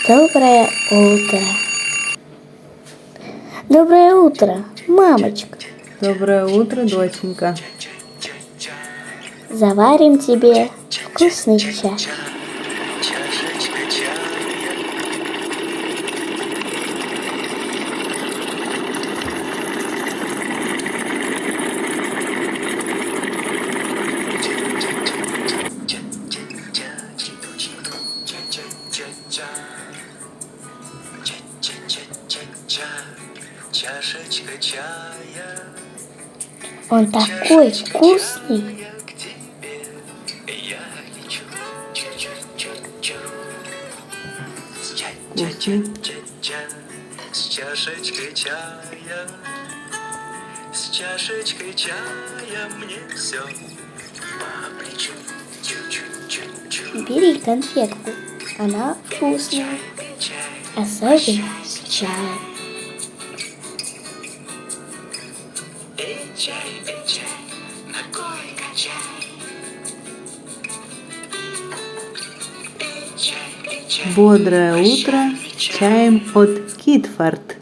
Доброе утро. Доброе утро, мамочка. Доброе утро, доченька. Заварим тебе вкусный чай. Чашечка чая. Он такой вкусный. К тебе я лечу. Чу-чу-чу-чу. Ча-ча-ча-ча. С чашечкой чая. С чашечкой чая мне все по плечу. Чу-чу-чу-чу. Бери конфетку. Она вкусная. Особенно с чаем. Эй, чай, накой-ка чай. Бодрое утро чаем от Китфорт.